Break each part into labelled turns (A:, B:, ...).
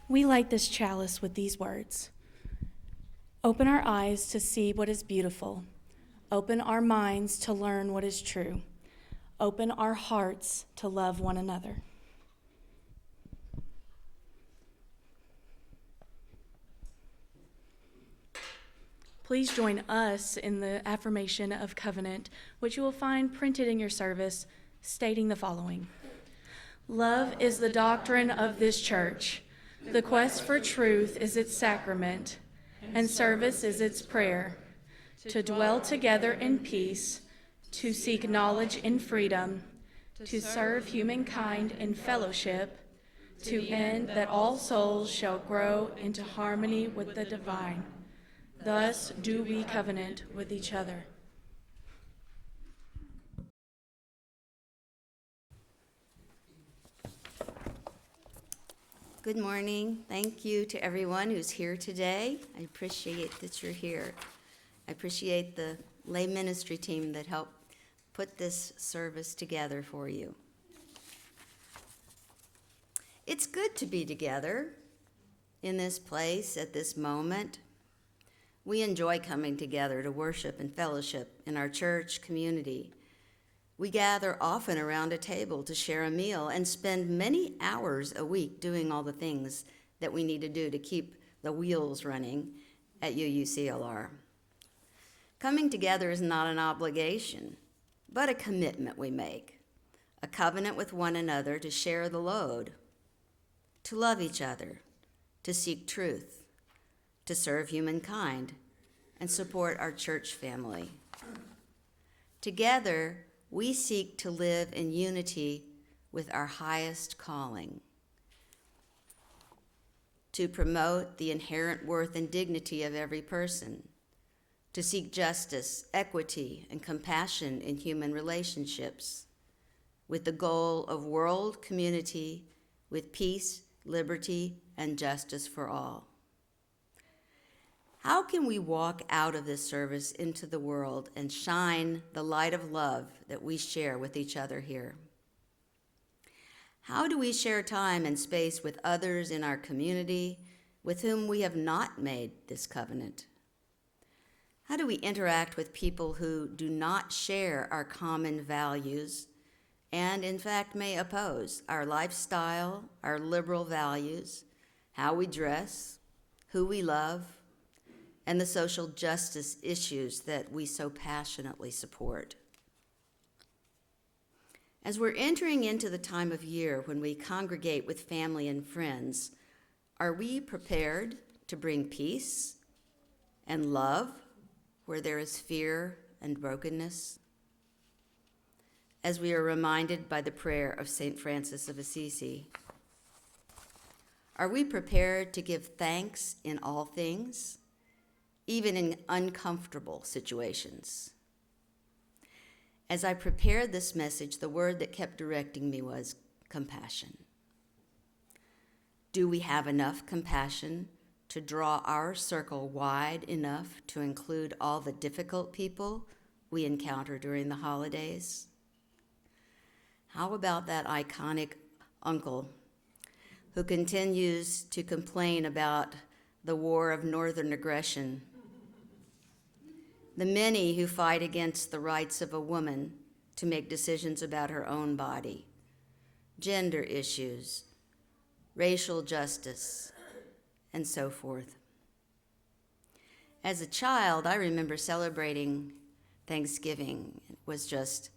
A: We light this chalice with these words. Open our eyes to see what is beautiful. Open our minds to learn what is true. Open our hearts to love one another. Please join us in the affirmation of covenant, which you will find printed in your service, stating the following. Love is the doctrine of this church. The quest for truth is its sacrament, and service is its prayer. To dwell together in peace, to seek knowledge in freedom, to serve humankind in fellowship, to end that all souls shall grow into harmony with the divine. Thus do we covenant with each other.
B: Good morning. Thank you to everyone who's here today. I appreciate that you're here. I appreciate the lay ministry team that helped put this service together for you. It's good to be together in this place at this moment. We enjoy coming together to worship and fellowship in our church community. We gather often around a table to share a meal and spend many hours a week doing all the things that we need to do to keep the wheels running at UUCLR. Coming together is not an obligation, but a commitment we make, a covenant with one another to share the load, to love each other, to seek truth, to serve humankind, and support our church family. Together, we seek to live in unity with our highest calling, to promote the inherent worth and dignity of every person, to seek justice, equity, and compassion in human relationships, with the goal of world community with peace, liberty, and justice for all. How can we walk out of this service into the world and shine the light of love that we share with each other here? How do we share time and space with others in our community with whom we have not made this covenant? How do we interact with people who do not share our common values and, in fact, may oppose our lifestyle, our liberal values, how we dress, who we love, and the social justice issues that we so passionately support? As we're entering into the time of year when we congregate with family and friends, are we prepared to bring peace and love where there is fear and brokenness? As we are reminded by the prayer of St. Francis of Assisi, are we prepared to give thanks in all things, even in uncomfortable situations? As I prepared this message, the word that kept directing me was compassion. Do we have enough compassion to draw our circle wide enough to include all the difficult people we encounter during the holidays? How about that iconic uncle who continues to complain about the war of northern aggression? The many who fight against the rights of a woman to make decisions about her own body, gender issues, racial justice, and so forth. As a child, I remember celebrating Thanksgiving. It was just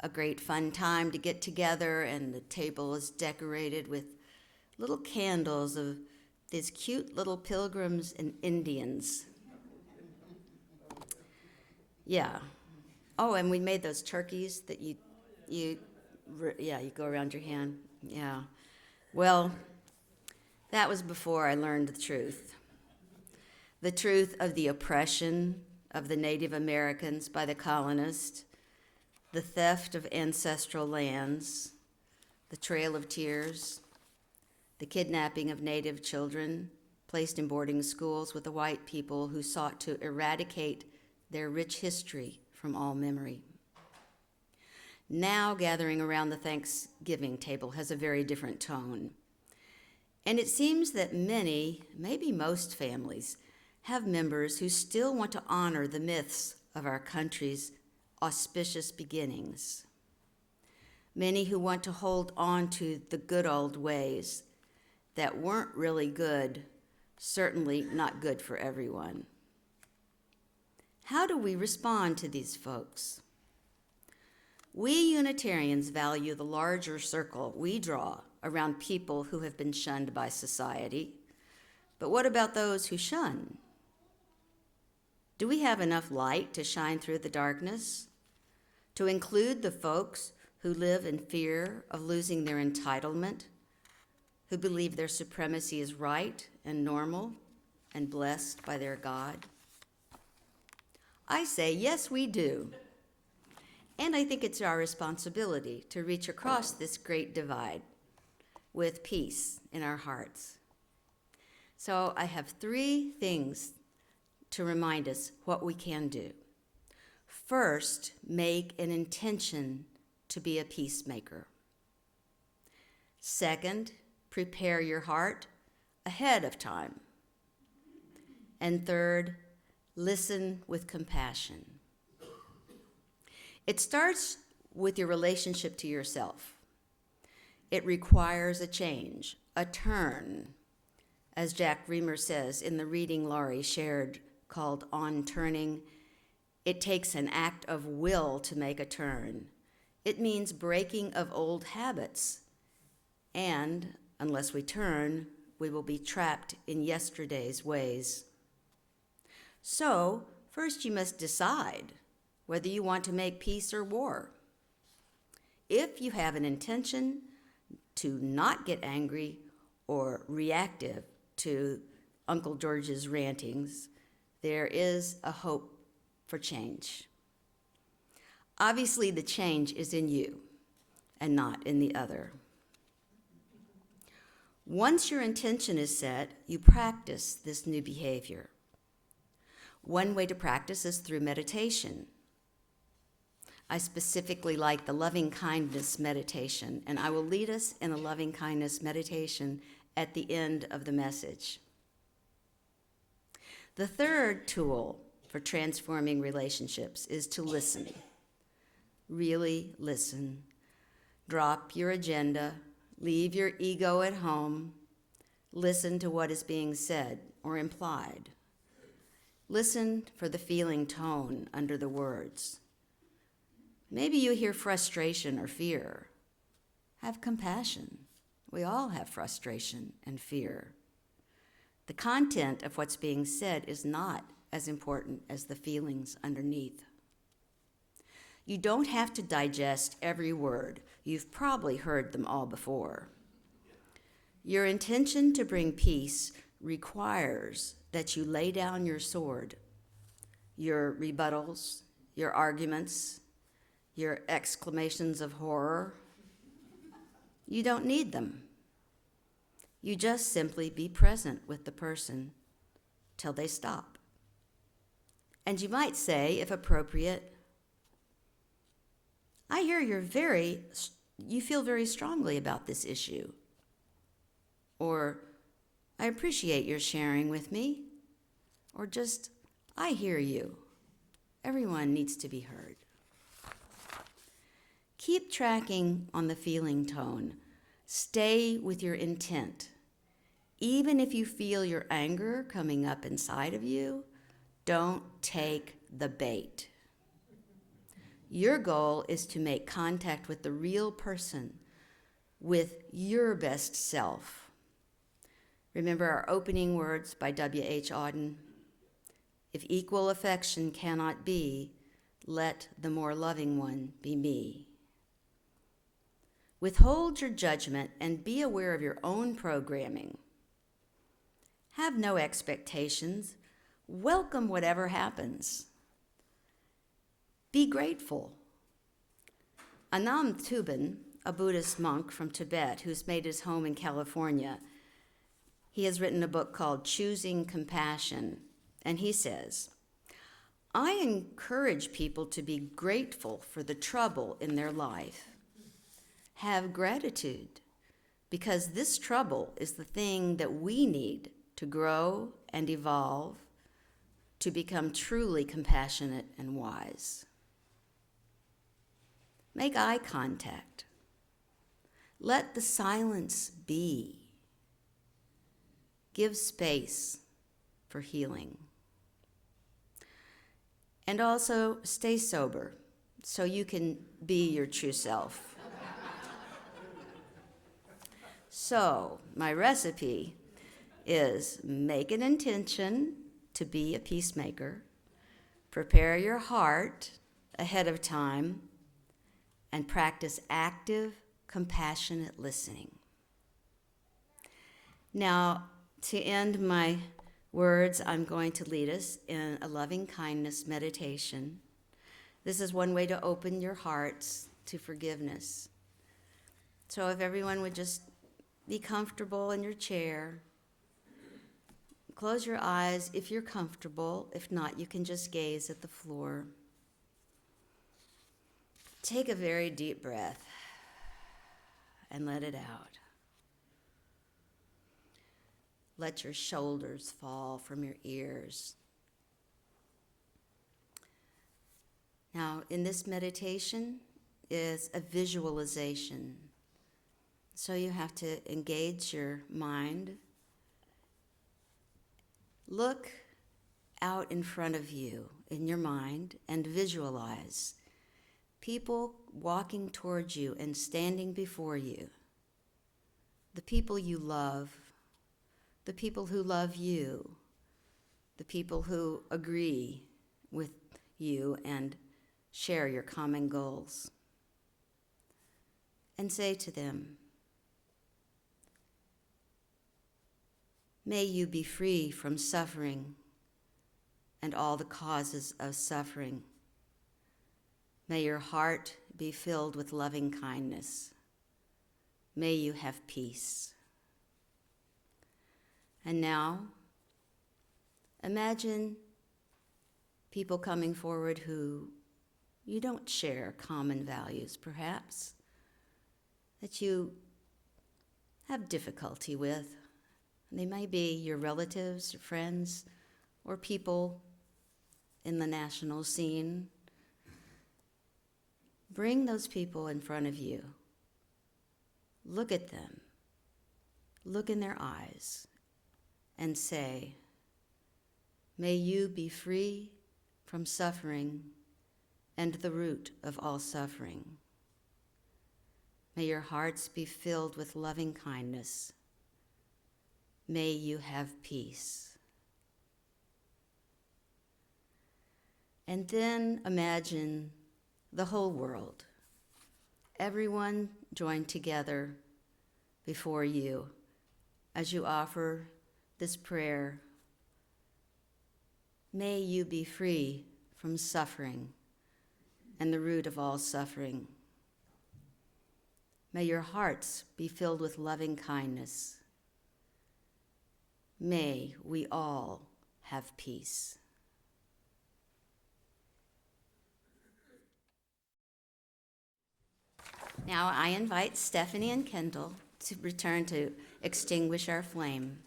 B: a great fun time to get together, and the table was decorated with little candles of these cute little pilgrims and Indians. Yeah. Oh, and we made those turkeys that you go around your hand. Yeah. Well, that was before I learned the truth. The truth of the oppression of the Native Americans by the colonists, the theft of ancestral lands, the Trail of Tears, the kidnapping of Native children placed in boarding schools with the white people who sought to eradicate their rich history from all memory. Now, gathering around the Thanksgiving table has a very different tone. And it seems that many, maybe most families, have members who still want to honor the myths of our country's auspicious beginnings. Many who want to hold on to the good old ways that weren't really good, certainly not good for everyone. How do we respond to these folks? We Unitarians value the larger circle we draw around people who have been shunned by society. But what about those who shun? Do we have enough light to shine through the darkness? To include the folks who live in fear of losing their entitlement, who believe their supremacy is right and normal and blessed by their God? I say, yes, we do. And I think it's our responsibility to reach across this great divide with peace in our hearts. So I have 3 things to remind us what we can do. First, make an intention to be a peacemaker. Second, prepare your heart ahead of time. And third, listen with compassion. It starts with your relationship to yourself. It requires a change, a turn, as Jack Reamer says in the reading Laurie shared called On Turning. It takes an act of will to make a turn. It means breaking of old habits. And unless we turn, we will be trapped in yesterday's ways. So, first you must decide whether you want to make peace or war. If you have an intention to not get angry or reactive to Uncle George's rantings, there is a hope for change. Obviously, the change is in you and not in the other. Once your intention is set, you practice this new behavior. One way to practice is through meditation. I specifically like the loving kindness meditation, and I will lead us in a loving kindness meditation at the end of the message. The third tool for transforming relationships is to listen. Really listen. Drop your agenda. Leave your ego at home. Listen to what is being said or implied. Listen for the feeling tone under the words. Maybe you hear frustration or fear. Have compassion. We all have frustration and fear. The content of what's being said is not as important as the feelings underneath. You don't have to digest every word. You've probably heard them all before. Your intention to bring peace requires that you lay down your sword, your rebuttals, your arguments, your exclamations of horror. You don't need them. You just simply be present with the person till they stop. And you might say, if appropriate, I hear you feel very strongly about this issue. Or, I appreciate your sharing with me. Or just, I hear you. Everyone needs to be heard. Keep tracking on the feeling tone. Stay with your intent. Even if you feel your anger coming up inside of you, don't take the bait. Your goal is to make contact with the real person, with your best self. Remember our opening words by W.H. Auden? If equal affection cannot be, let the more loving one be me. Withhold your judgment and be aware of your own programming. Have no expectations. Welcome whatever happens. Be grateful. Anam Tuban, a Buddhist monk from Tibet who's made his home in California, he has written a book called Choosing Compassion, and he says, I encourage people to be grateful for the trouble in their life. Have gratitude because this trouble is the thing that we need to grow and evolve to become truly compassionate and wise. Make eye contact. Let the silence be. Give space for healing. And also stay sober so you can be your true self. So, my recipe is make an intention to be a peacemaker, prepare your heart ahead of time, and practice active, compassionate listening. Now, to end my words, I'm going to lead us in a loving kindness meditation. This is one way to open your hearts to forgiveness. So if everyone would just be comfortable in your chair, close your eyes if you're comfortable. If not, you can just gaze at the floor. Take a very deep breath and let it out. Let your shoulders fall from your ears. Now, in this meditation is a visualization. So you have to engage your mind. Look out in front of you in your mind and visualize people walking towards you and standing before you. The people you love, the people who love you, the people who agree with you and share your common goals. And say to them, may you be free from suffering and all the causes of suffering. May your heart be filled with loving kindness. May you have peace. And now, imagine people coming forward who you don't share common values, perhaps, that you have difficulty with. They may be your relatives, your friends, or people in the national scene. Bring those people in front of you. Look at them. Look in their eyes and say, may you be free from suffering and the root of all suffering. May your hearts be filled with loving kindness. May you have peace. And then imagine the whole world, everyone joined together before you as you offer this prayer. May you be free from suffering and the root of all suffering. May your hearts be filled with loving kindness. May we all have peace. Now I invite Stephanie and Kendall to return to extinguish our flame.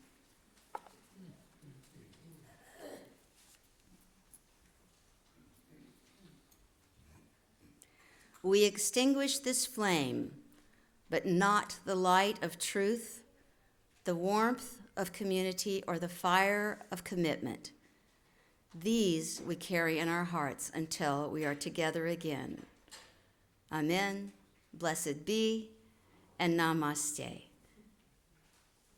B: We extinguish this flame, but not the light of truth, the warmth of community, or the fire of commitment. These we carry in our hearts until we are together again. Amen. Blessed be, and namaste.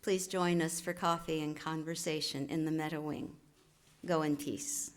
B: Please join us for coffee and conversation in the Meadow Wing. Go in peace.